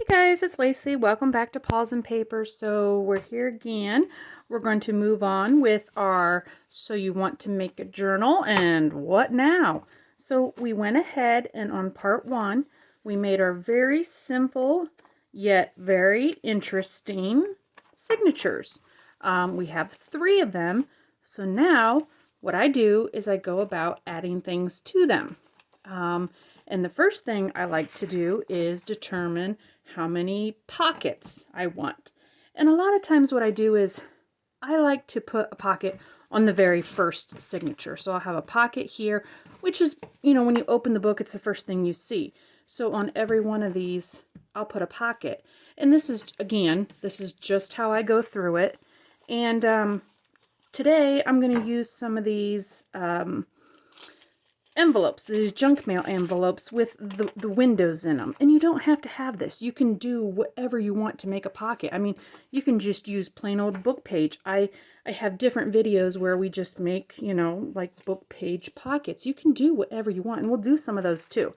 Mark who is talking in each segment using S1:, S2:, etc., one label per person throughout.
S1: Guys, it's Lacey. Welcome back to Paws and Paper. So we're here again. We're going to move on with our So You Want to Make a Journal and What Now? So we went ahead and on part 1, we made our very simple yet very interesting signatures. We have 3 of them. So now what I do is I go about adding things to them. And the first thing I like to do is determine how many pockets I want. And a lot of times what I do is I like to put a pocket on the very first signature. So I'll have a pocket here, which is, when you open the book, it's the first thing you see. So on every one of these, I'll put a pocket. And this is, again, this is just how I go through it. And today I'm going to use some of these envelopes, these junk mail envelopes with the windows in them. And you don't have to have this. You can do whatever you want to make a pocket. I mean, you can just use plain old book page. I have different videos where we just make, like book page pockets. You can do whatever you want, and we'll do some of those too.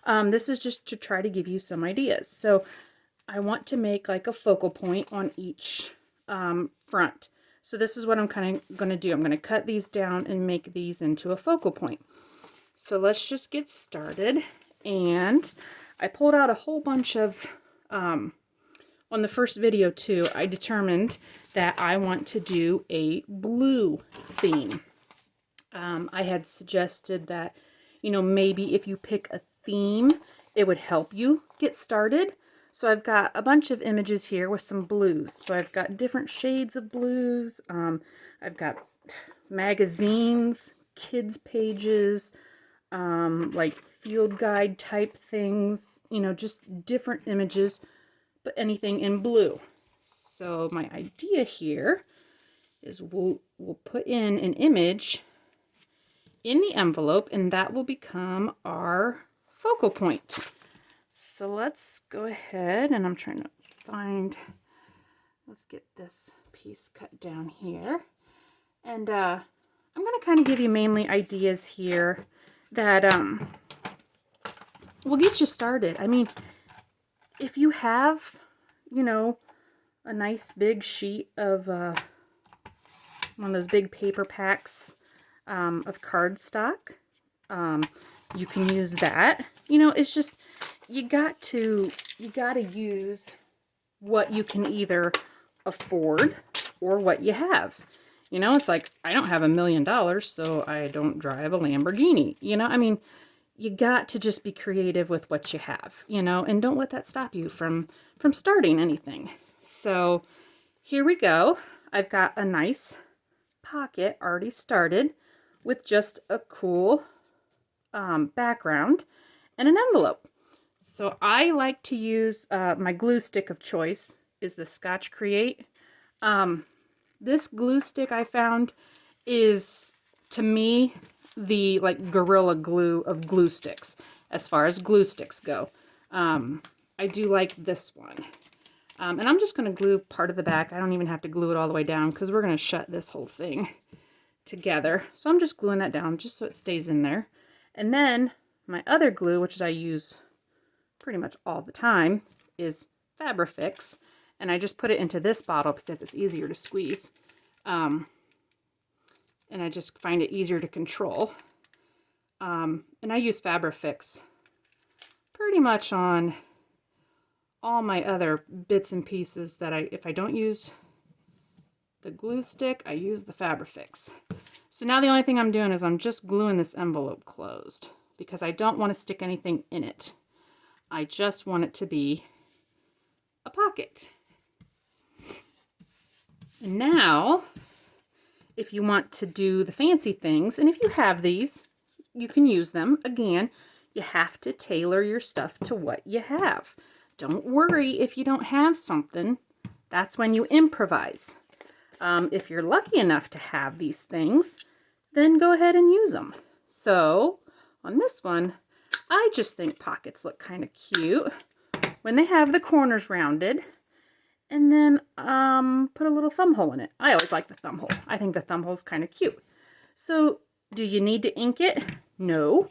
S1: This is just to try to give you some ideas. So I want to make like a focal point on each front. So this is what I'm kind of going to do. I'm going to cut these down and make these into a focal point. So let's just get started. And I pulled out a whole bunch of, on the first video too, I determined that I want to do a blue theme. I had suggested that, maybe if you pick a theme, it would help you get started. So I've got a bunch of images here with some blues. So I've got different shades of blues. I've got magazines, kids pages, like field guide type things, just different images, but anything in blue. So my idea here is we'll put in an image in the envelope, and that will become our focal point. So let's go ahead, and I'm trying to find, let's get this piece cut down here. And I'm going to kind of give you mainly ideas here that will get you started. I mean, if you have, a nice big sheet of one of those big paper packs of cardstock, you can use that. It's just you got to use what you can either afford or what you have. It's like, I don't have $1 million, so I don't drive a Lamborghini. I mean, you got to just be creative with what you have, and don't let that stop you from starting anything. So here we go. I've got a nice pocket already started with just a cool background and an envelope. So I like to use my glue stick of choice is the Scotch Create. This glue stick I found is, to me, the Gorilla Glue of glue sticks, as far as glue sticks go. I do like this one. And I'm just going to glue part of the back. I don't even have to glue it all the way down because we're going to shut this whole thing together. So I'm just gluing that down just so it stays in there. And then my other glue, which I use pretty much all the time, is Fabrifix. And I just put it into this bottle because it's easier to squeeze. And I just find it easier to control. And I use Fabrifix pretty much on all my other bits and pieces that if I don't use the glue stick, I use the Fabrifix. So now the only thing I'm doing is I'm just gluing this envelope closed because I don't want to stick anything in it. I just want it to be a pocket. And now, if you want to do the fancy things, and if you have these, you can use them. Again, you have to tailor your stuff to what you have. Don't worry if you don't have something. That's when you improvise. If you're lucky enough to have these things, then go ahead and use them. So, on this one, I just think pockets look kind of cute when they have the corners rounded. And then put a little thumb hole in it. I always like the thumb hole. I think the thumb hole is kind of cute. So do you need to ink it? No.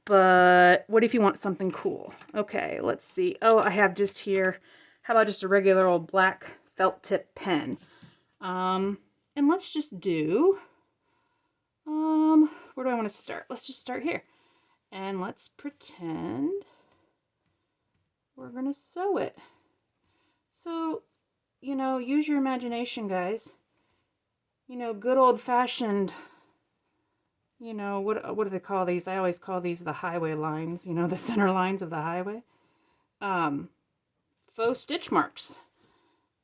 S1: But what if you want something cool? Okay, let's see. Oh, I have just here, how about just a regular old black felt tip pen? And let's just do, where do I want to start? Let's just start here. And let's pretend we're going to sew it. So, you know, use your imagination, guys. You know, good old-fashioned, you know, what do they call these? I always call these the highway lines, you know, the center lines of the highway. Faux stitch marks.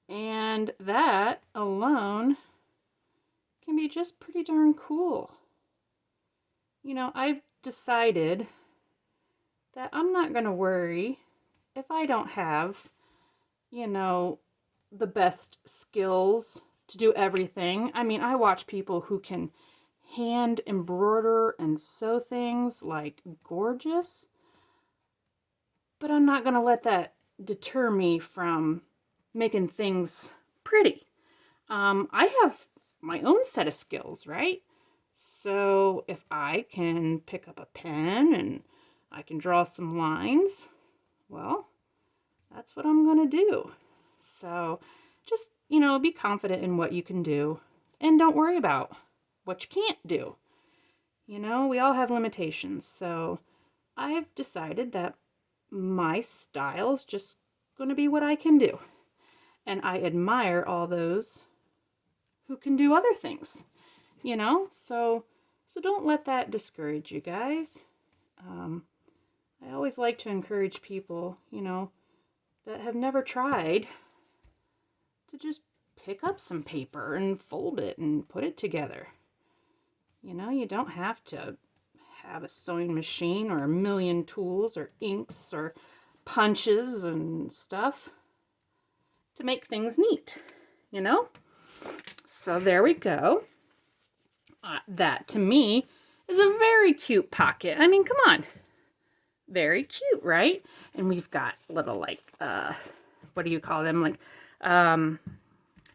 S1: And that alone can be just pretty darn cool. You know, I've decided that I'm not going to worry if I don't have, you know, the best skills to do everything. I mean, I watch people who can hand embroider and sew things like gorgeous, but I'm not going to let that deter me from making things pretty. I have my own set of skills, right? So if I can pick up a pen and I can draw some lines, well, that's what I'm going to do. So just, you know, be confident in what you can do and don't worry about what you can't do. You know, we all have limitations. So I've decided that my style's just going to be what I can do. And I admire all those who can do other things, you know? So don't let that discourage you guys. I always like to encourage people, you know, that have never tried to just pick up some paper and fold it and put it together. You know, you don't have to have a sewing machine or a million tools or inks or punches and stuff to make things neat, you know? So there we go. That, to me, is a very cute pocket. I mean, come on. Very cute, right? And we've got little, like, what do you call them? Like,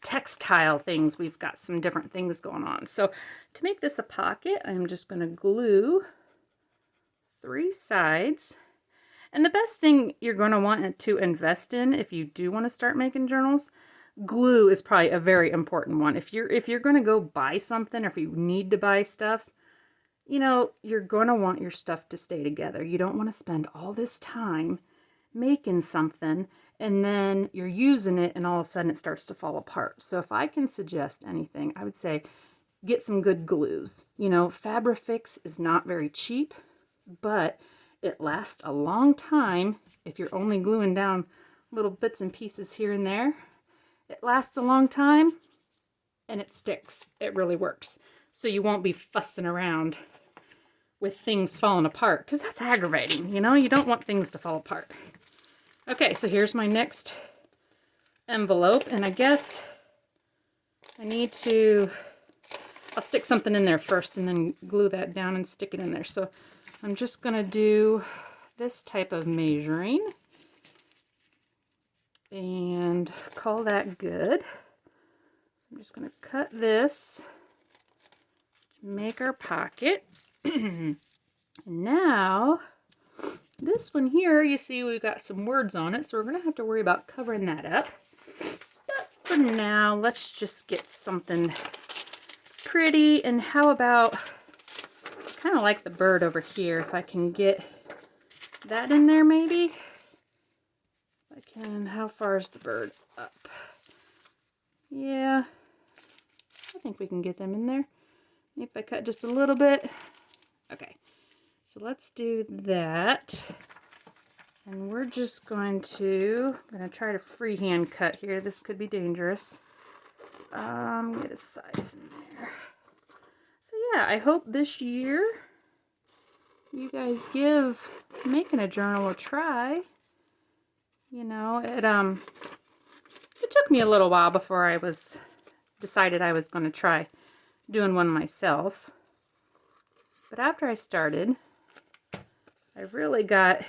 S1: textile things. We've got some different things going on. So to make this a pocket, I'm just going to glue 3 sides. And the best thing you're going to want to invest in if you do want to start making journals, glue is probably a very important one. If you're going to go buy something, or if you need to buy stuff, you know, you're going to want your stuff to stay together. You don't want to spend all this time making something and then you're using it and all of a sudden it starts to fall apart. So if I can suggest anything, I would say get some good glues. You know, Fabrifix is not very cheap, but it lasts a long time if you're only gluing down little bits and pieces here and there. It lasts a long time and it sticks. It really works. So you won't be fussing around with things falling apart, because that's aggravating, you know? You don't want things to fall apart. Okay, so here's my next envelope, and I guess I need to, I'll stick something in there first and then glue that down and stick it in there. So I'm just going to do this type of measuring and call that good. So I'm just going to cut this to make our pocket. Now, this one here, you see we've got some words on it, so we're going to have to worry about covering that up. But for now, let's just get something pretty. And how about, kind of like the bird over here, if I can get that in there maybe? If I can, how far is the bird up? Yeah, I think we can get them in there. If I cut just a little bit. Okay, so let's do that. And we're just going to, I'm going to try to freehand cut here. This could be dangerous. Get a size in there. So yeah, I hope this year you guys give making a journal a try. You know, it took me a little while before I decided I was going to try doing one myself. But after I started, I really got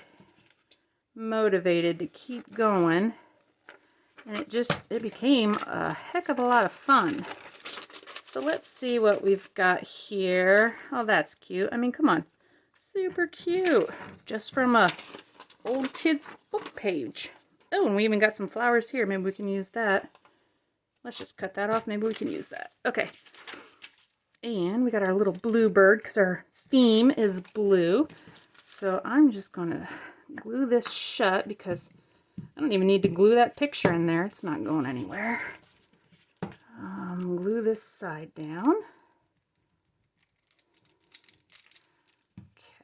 S1: motivated to keep going, and it became a heck of a lot of fun. So let's see what we've got here. Oh, that's cute. I mean, come on. Super cute. Just from a old kid's book page. Oh, and we even got some flowers here. Maybe we can use that. Let's just cut that off. Maybe we can use that. Okay. And we got our little blue bird because our theme is blue. So I'm just going to glue this shut because I don't even need to glue that picture in there. It's not going anywhere. Glue this side down.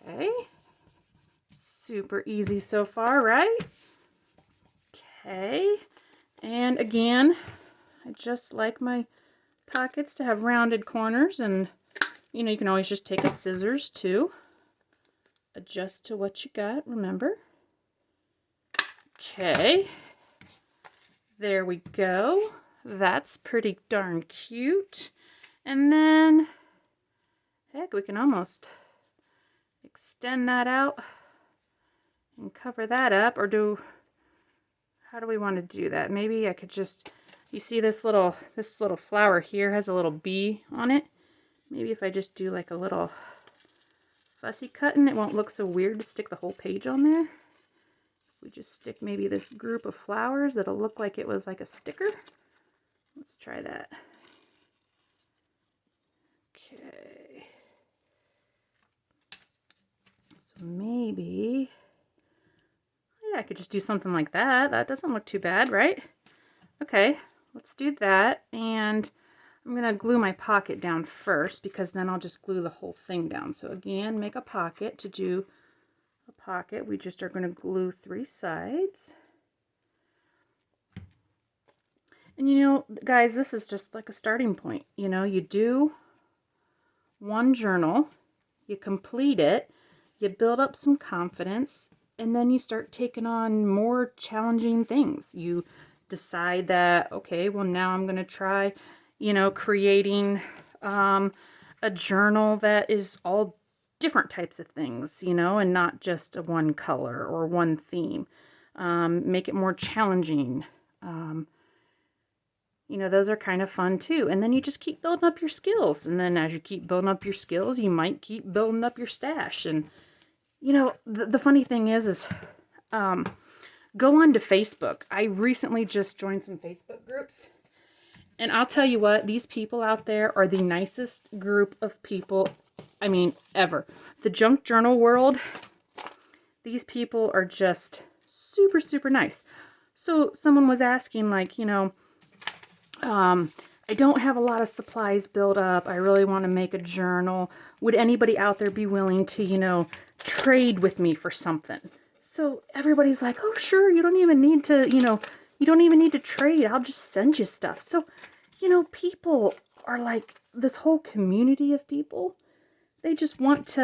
S1: Okay. Super easy so far, right? Okay. And again, I just like my pockets to have rounded corners, and you know, you can always just take a scissors too. Adjust to what you got, remember. Okay. There we go. That's pretty darn cute. And then, heck, we can almost extend that out and cover that up, or how do we want to do that? Maybe I could just, you see this little flower here has a little bee on it. Maybe if I just do like a little fussy cutting, it won't look so weird to stick the whole page on there. We just stick maybe this group of flowers, it'll look like it was like a sticker. Let's try that. Okay. So maybe, yeah, I could just do something like that. That doesn't look too bad, right? Okay, let's do that. And I'm going to glue my pocket down first because then I'll just glue the whole thing down. So again, make a pocket. To do a pocket, we just are going to glue 3 sides. And you know, guys, this is just like a starting point. You know, you do one journal, you complete it, you build up some confidence, and then you start taking on more challenging things. You decide that, okay, well now I'm going to try, you know, creating a journal that is all different types of things, you know, and not just a one color or one theme. Make it more challenging. You know, those are kind of fun too. And then you just keep building up your skills. And then as you keep building up your skills, you might keep building up your stash. And, you know, the funny thing is go on to Facebook. I recently just joined some Facebook groups. And I'll tell you what, these people out there are the nicest group of people, I mean, ever. The junk journal world, these people are just super, super nice. So someone was asking, like, you know, I don't have a lot of supplies built up. I really want to make a journal. Would anybody out there be willing to, you know, trade with me for something? So everybody's like, oh, sure. You don't even need to, you know, you don't even need to trade. I'll just send you stuff. So, you know, people are like this whole community of people. They just want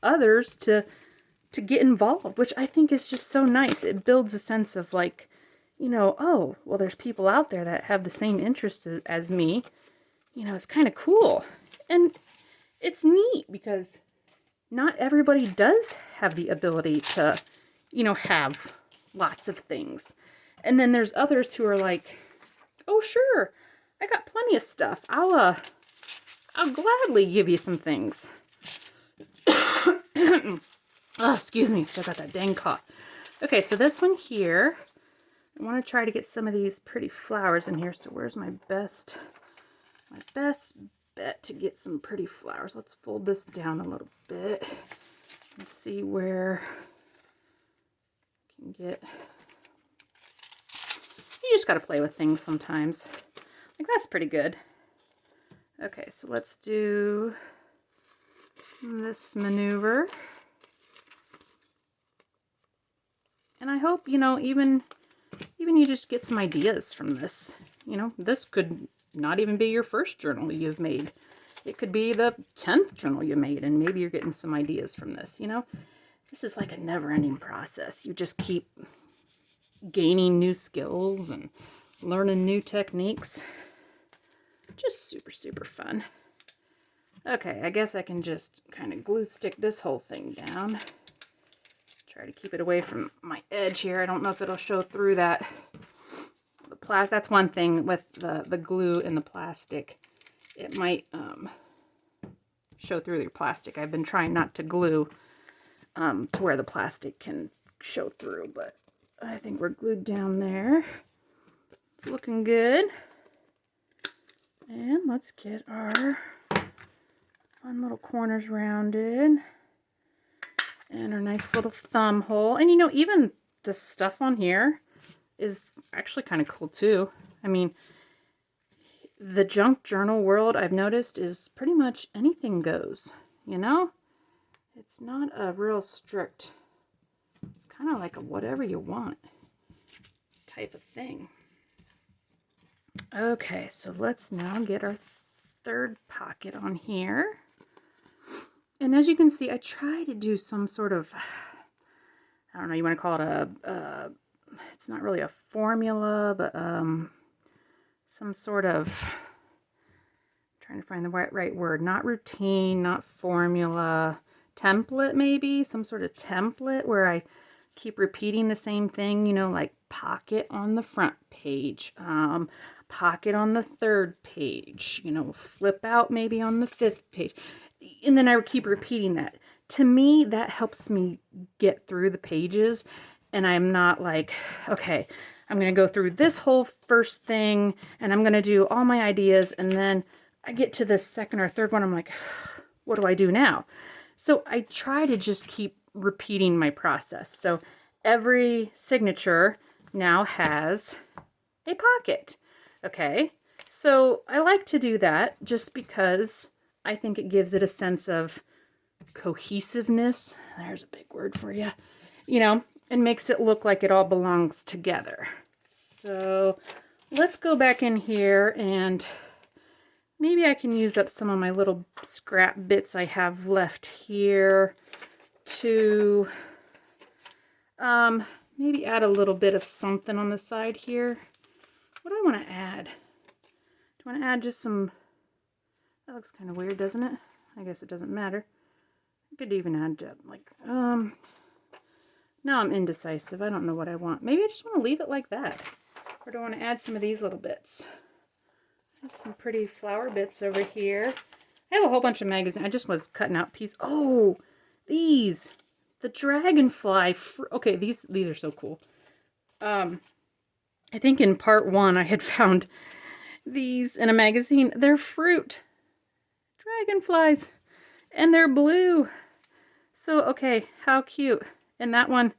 S1: others to get involved, which I think is just so nice. It builds a sense of like, you know, oh, well, there's people out there that have the same interests as me. You know, it's kind of cool. And it's neat because not everybody does have the ability to, you know, have lots of things. And then there's others who are like, oh, sure, I got plenty of stuff. I'll gladly give you some things. Oh, excuse me, still got that dang cough. Okay, so this one here, I want to try to get some of these pretty flowers in here. So where's my best bet to get some pretty flowers? Let's fold this down a little bit and see where I can get. You just got to play with things sometimes. Like, that's pretty good. Okay, so let's do this maneuver. And I hope, you know, even you just get some ideas from this. You know, this could not even be your first journal you've made. It could be the 10th journal you made, and maybe you're getting some ideas from this, you know. This is like a never-ending process. You just keep gaining new skills and learning new techniques. Just super, super fun. Okay, I guess I can just kind of glue stick this whole thing down. Try to keep it away from my edge here. I don't know if it'll show through that. That's one thing with the glue in the plastic. It might show through your plastic. I've been trying not to glue to where the plastic can show through, but I think we're glued down there. It's looking good. And let's get our fun little corners rounded. And our nice little thumb hole. And you know, even the stuff on here is actually kind of cool too. I mean, the junk journal world, I've noticed, is pretty much anything goes, you know? It's not a real strict, it's kind of like a whatever you want type of thing. Okay, so let's now get our third pocket on here. And as you can see, I try to do some sort of, I don't know, you want to call it it's not really a formula, but some sort of, I'm trying to find the right word, not routine, not formula, template maybe, some sort of template where I keep repeating the same thing, you know, like pocket on the front page, pocket on the third page, you know, flip out maybe on the fifth page. And then I would keep repeating that. To me, that helps me get through the pages, and I'm not like, okay, I'm going to go through this whole first thing, and I'm going to do all my ideas, and then I get to the second or third one, I'm like, what do I do now? So I try to just keep repeating my process. So every signature now has a pocket. Okay, so I like to do that just because I think it gives it a sense of cohesiveness. There's a big word for you. You know, and makes it look like it all belongs together. So let's go back in here and maybe I can use up some of my little scrap bits I have left here to maybe add a little bit of something on the side here. What do I want to add? Do I want to add just some, that looks kind of weird, doesn't it? I guess it doesn't matter. I could even add like, now I'm indecisive. I don't know what I want. Maybe I just want to leave it like that. Or do I want to add some of these little bits? I have some pretty flower bits over here. I have a whole bunch of magazines. I just was cutting out pieces. Oh, these. The dragonfly. Okay, these are so cool. I think in part 1 I had found these in a magazine. They're fruit. Dragonflies. And they're blue. So, okay, how cute. And that one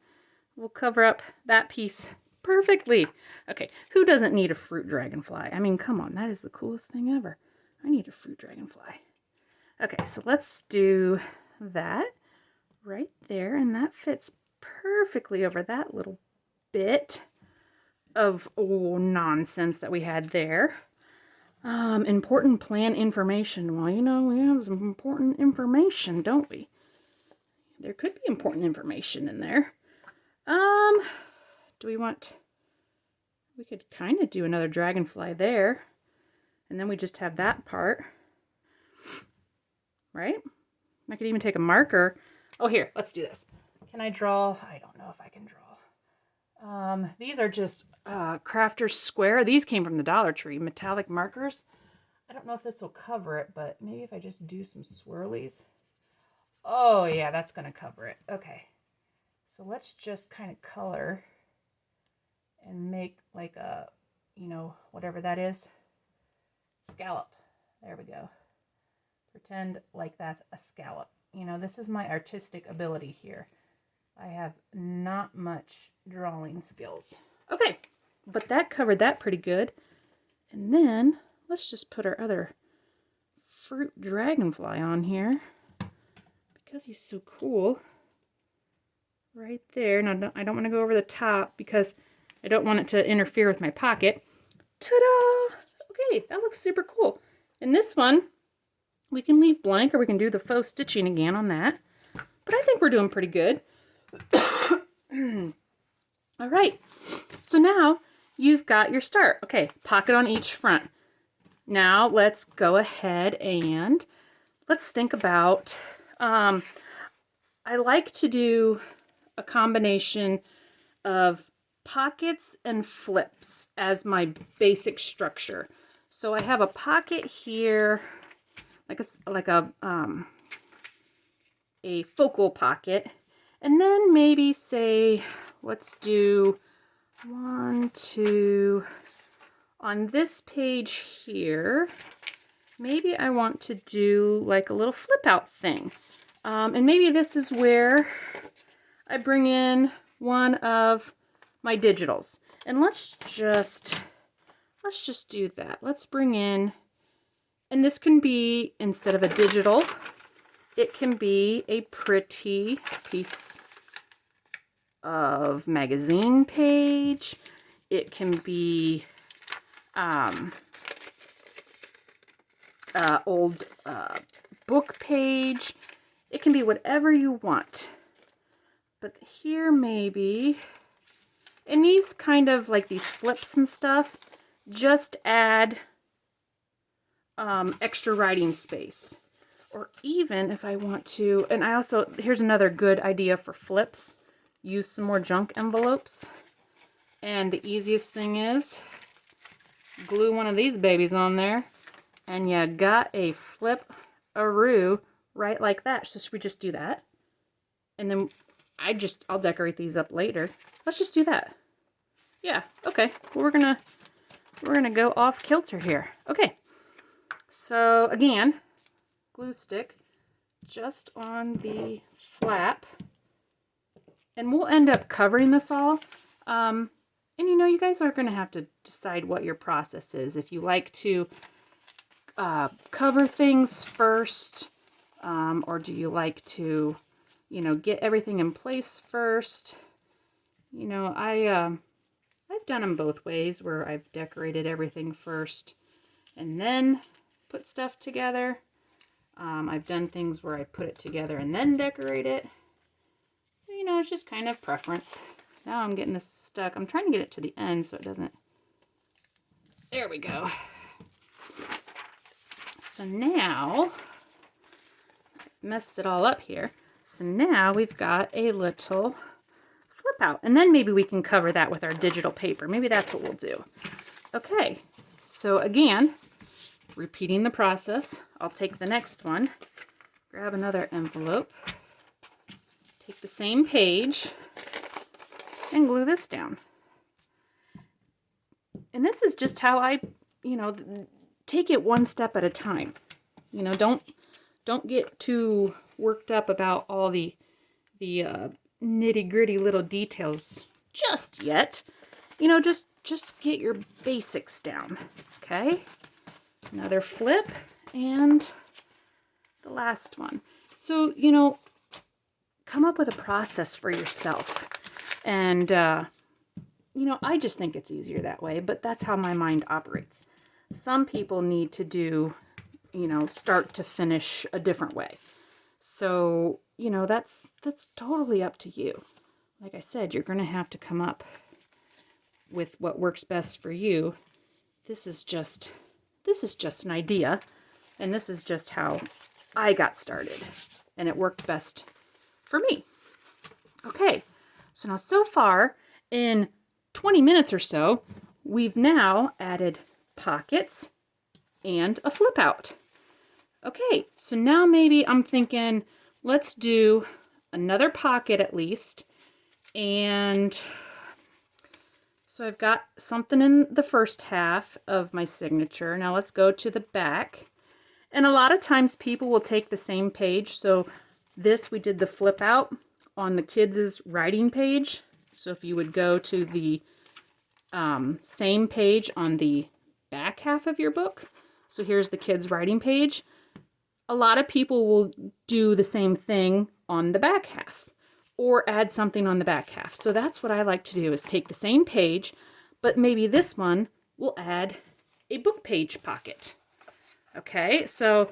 S1: will cover up that piece perfectly. Okay, who doesn't need a fruit dragonfly? I mean, come on, that is the coolest thing ever. I need a fruit dragonfly. Okay, so let's do that right there, and that fits perfectly over that little bit of nonsense that we had there. Important plan information. Well, you know, we have some important information, don't we? There could be important information in there. Do we want, we could kind of do another dragonfly there. And then we just have that part. Right? I could even take a marker. Oh, here, let's do this. Can I draw? I don't know if I can draw. These are just Crafter's Square. These came from the Dollar Tree, metallic markers. I don't know if this will cover it, but maybe if I just do some swirlies. Oh, yeah, that's going to cover it. Okay. So let's just kind of color and make like a, you know, whatever that is. Scallop. There we go. Pretend like that's a scallop. You know, this is my artistic ability here. I have not much drawing skills. Okay, but that covered that pretty good. And then let's just put our other fruit dragonfly on here because he's so cool. Right there. Now, I don't want to go over the top because I don't want it to interfere with my pocket. Ta-da! Okay, that looks super cool. And this one, we can leave blank or we can do the faux stitching again on that. But I think we're doing pretty good. All right, so now you've got your start. Okay, pocket on each front. Now let's go ahead and let's think about, I like to do a combination of pockets and flips as my basic structure. So I have a pocket here. a focal pocket, and then maybe say, let's do 1, 2 on this page here. Maybe I want to do like a little flip out thing. And maybe this is where I bring in one of my digitals. And let's just do that. Let's bring in, and this can be, instead of a digital, it can be a pretty piece of magazine page. It can be old book page. It can be whatever you want. But here maybe, and these kind of like these flips and stuff, just add extra writing space. Or even if I want to, and I also, here's another good idea for flips, use some more junk envelopes. And the easiest thing is, glue one of these babies on there, and you got a flip-a-roo right like that. So should we just do that? And then I'll decorate these up later. Let's just do that. Yeah, okay. Well, we're gonna go off kilter here. Okay. So again, glue stick just on the flap, and we'll end up covering this all. And you know, you guys are gonna have to decide what your process is. If you like to cover things first, or do you like to, you know, get everything in place first? You know, I've done them both ways, where I've decorated everything first and then put stuff together. I've done things where I put it together and then decorate it. So, you know, it's just kind of preference. Now I'm getting this stuck. I'm trying to get it to the end so it doesn't. There we go. So now, I've messed it all up here. So now we've got a little flip out. And then maybe we can cover that with our digital paper. Maybe that's what we'll do. Okay, so again, repeating the process. I'll take the next one, grab another envelope, take the same page, and glue this down. And this is just how I, you know, take it one step at a time. You know, don't get too worked up about all the nitty-gritty little details just yet. You know, just get your basics down, okay? Another flip, and the last one. So, you know, come up with a process for yourself. And, you know, I just think it's easier that way, but that's how my mind operates. Some people need to do, you know, start to finish a different way. So, you know, that's totally up to you. Like I said, you're going to have to come up with what works best for you. This is just an idea, and this is just how I got started, and it worked best for me. Okay, so now so far in 20 minutes or so, we've now added pockets and a flip out. Okay, so now maybe I'm thinking, let's do another pocket at least, and so I've got something in the first half of my signature. Now let's go to the back. And a lot of times people will take the same page. So this, we did the flip out on the kids' writing page. So if you would go to the same page on the back half of your book. So here's the kids' writing page. A lot of people will do the same thing on the back half, or add something on the back half. So that's what I like to do, is take the same page, but maybe this one will add a book page pocket. Okay, so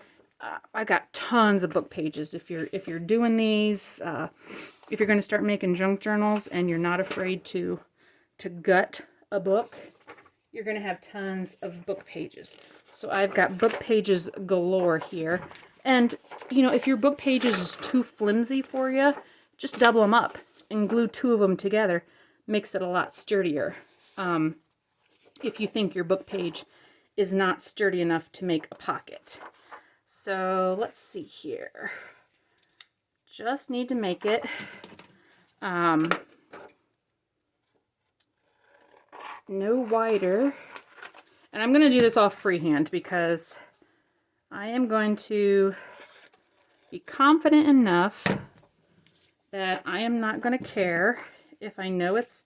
S1: I've got tons of book pages. If you're doing these, if you're going to start making junk journals and you're not afraid to gut a book, you're going to have tons of book pages. So I've got book pages galore here. And, you know, if your book pages is too flimsy for you, just double them up and glue 2 of them together. Makes it a lot sturdier. If you think your book page is not sturdy enough to make a pocket. So let's see here. Just need to make it no wider. And I'm going to do this all freehand because I am going to be confident enough that I am not going to care if I know it's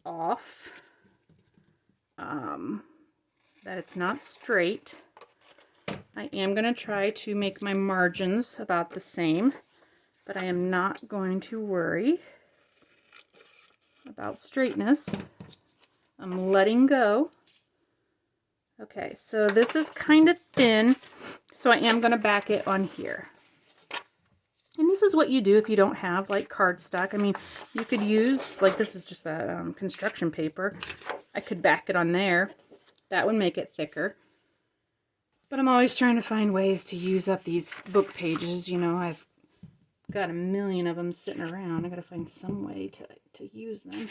S1: off, that it's not straight. I am going to try to make my margins about the same, but I am not going to worry about straightness. I'm letting go. Okay, so this is kind of thin, so I am going to back it on here. And this is what you do if you don't have like cardstock. I mean, you could use, like this is just that construction paper. I could back it on there. That would make it thicker. But I'm always trying to find ways to use up these book pages. You know, I've got a million of them sitting around. I gotta find some way to use them.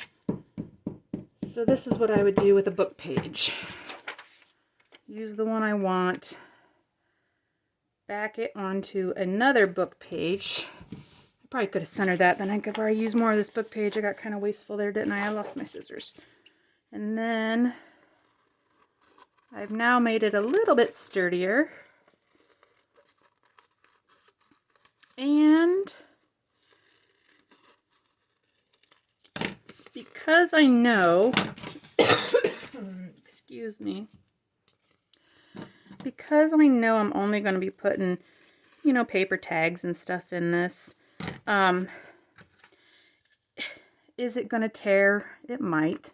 S1: So this is what I would do with a book page. Use the one I want. Back it onto another book page. I probably could have centered that, then I could probably use more of this book page. I got kind of wasteful there, didn't I? I lost my scissors. And then I've now made it a little bit sturdier. And because I know, excuse me, because I know I'm only going to be putting, you know, paper tags and stuff in this, is it going to tear? It might.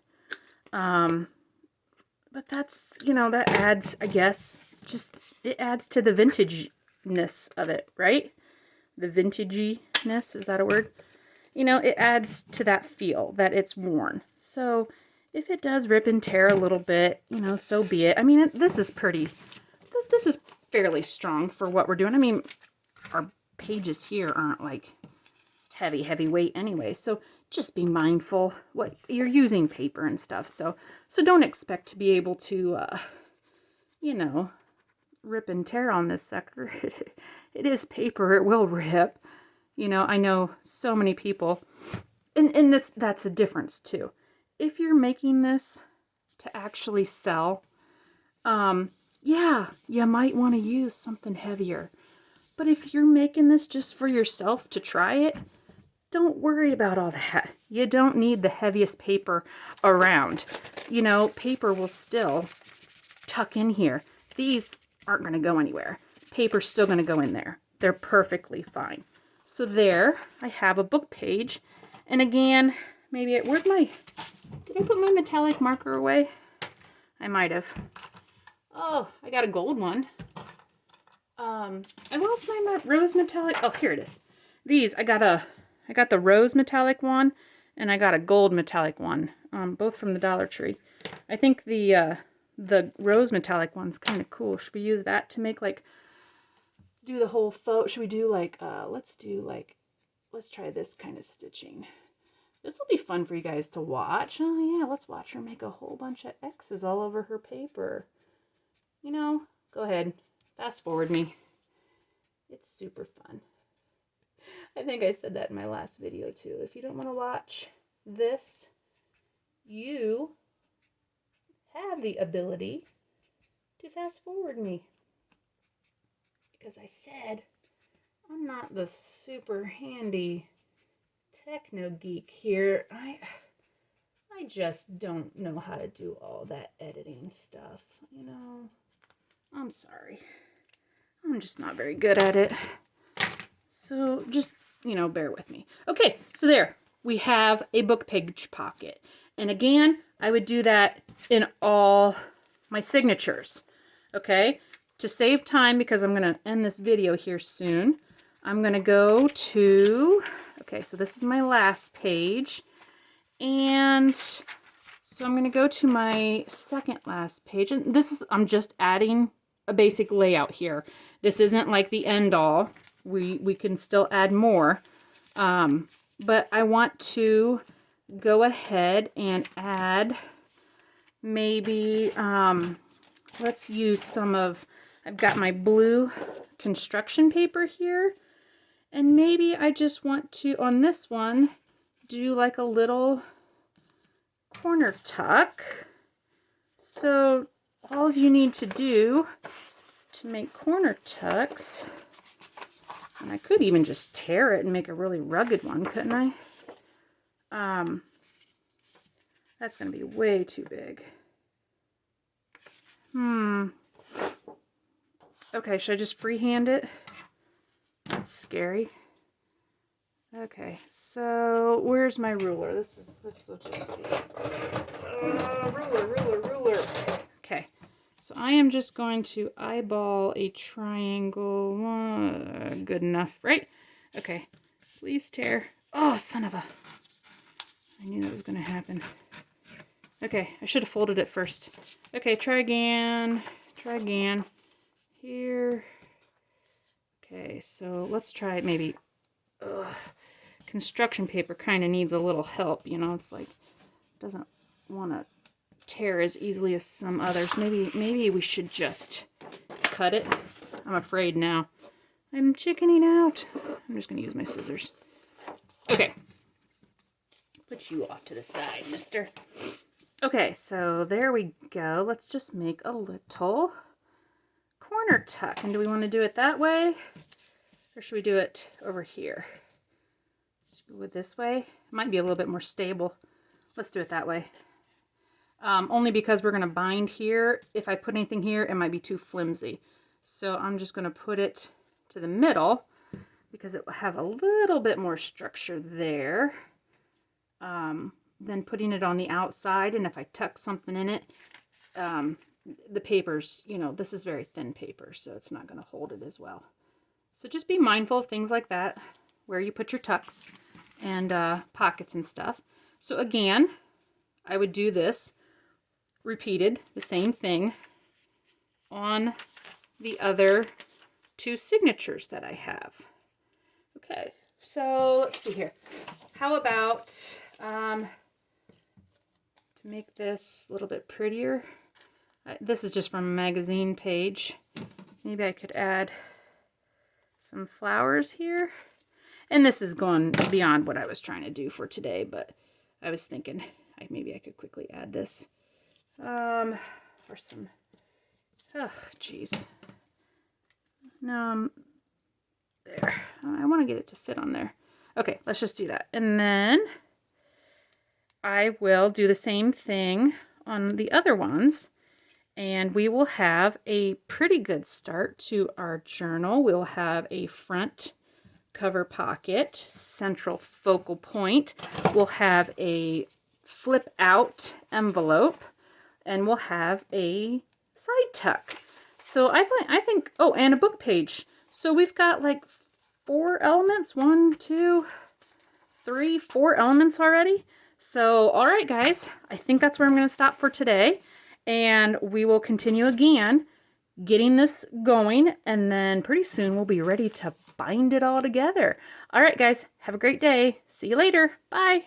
S1: But that's, you know, that adds, I guess, just, it adds to the vintageness of it, right? The vintaginess, is that a word? You know, it adds to that feel that it's worn. So if it does rip and tear a little bit, you know, so be it. I mean, this is fairly strong for what we're doing. I mean, our pages here aren't like heavy weight anyway. So just be mindful what you're using, paper and stuff. So don't expect to be able to, you know, rip and tear on this sucker. It is paper. It will rip. You know, I know so many people, and that's a difference too. If you're making this to actually sell, yeah, you might want to use something heavier. But if you're making this just for yourself to try it, don't worry about all that. You don't need the heaviest paper around. You know, paper will still tuck in here. These aren't going to go anywhere. Paper's still going to go in there. They're perfectly fine. So there, I have a book page. And again, maybe did I put my metallic marker away? I might have. Oh, I got a gold one. I lost my rose metallic. Oh, here it is. These, I got the rose metallic one, and I got a gold metallic one, both from the Dollar Tree. I think the rose metallic one's kind of cool. Should we use that to make like, do the whole faux? Should we do like, let's try this kind of stitching. This will be fun for you guys to watch. Oh yeah, let's watch her make a whole bunch of X's all over her paper. You know, go ahead, fast forward me. It's super fun. I think I said that in my last video too. If you don't want to watch this, you have the ability to fast forward me. Because I said I'm not the super handy techno geek here. I just don't know how to do all that editing stuff, you know. I'm sorry. I'm just not very good at it. So just, you know, bear with me. Okay, so there. We have a book page pocket. And again, I would do that in all my signatures. Okay? To save time, because I'm going to end this video here soon, I'm going to go to, okay, so this is my last page. And so I'm going to go to my second last page. And this is, I'm just adding a basic layout here. This isn't like the end all. We can still add more. But I want to go ahead and add maybe, let's use some of I've got my blue construction paper here, and maybe I just want to, on this one, do like a little corner tuck. So all you need to do to make corner tucks, and I could even just tear it and make a really rugged one, couldn't I? That's going to be way too big. Okay, should I just freehand it? That's scary. Okay, so where's my ruler? This will just be ruler. Okay, so I am just going to eyeball a triangle. Good enough, right? Okay, please tear. Oh, son of a! I knew that was going to happen. Okay, I should have folded it first. Okay, try again. Try again. Here. Okay, so let's try it maybe. Construction paper kind of needs a little help, you know. It's like it doesn't want to tear as easily as some others. Maybe we should just cut it. I'm afraid now. I'm chickening out. I'm just going to use my scissors. Okay. Put you off to the side, mister. Okay, so there we go. Let's just make a little corner tuck. And do we want to do it that way? Or should we do it over here? With this way, it might be a little bit more stable. Let's do it that way. Only because we're going to bind here. If I put anything here, it might be too flimsy. So I'm just going to put it to the middle because it will have a little bit more structure there than putting it on the outside. And if I tuck something in it, the paper's, you know, this is very thin paper, so it's not going to hold it as well. So just be mindful of things like that, where you put your tucks and pockets and stuff. So again, I would do this repeated, the same thing on the other two signatures that I have. Okay, so let's see here. How about to make this a little bit prettier? This is just from a magazine page. Maybe I could add some flowers here. And this is going beyond what I was trying to do for today, but I was thinking maybe I could quickly add this. For some, oh, geez. No, there. I want to get it to fit on there. Okay, let's just do that. And then I will do the same thing on the other ones. And we will have a pretty good start to our journal. We'll have a front cover pocket, central focal point. We'll have a flip out envelope, and we'll have a side tuck. So I think, oh, and a book page. So we've got like 4 elements, 1, 2, 3, 4 elements already. So, all right, guys, I think that's where I'm going to stop for today. And we will continue again getting this going, and then pretty soon we'll be ready to bind it all together. All right, guys, have a great day. See you later. Bye.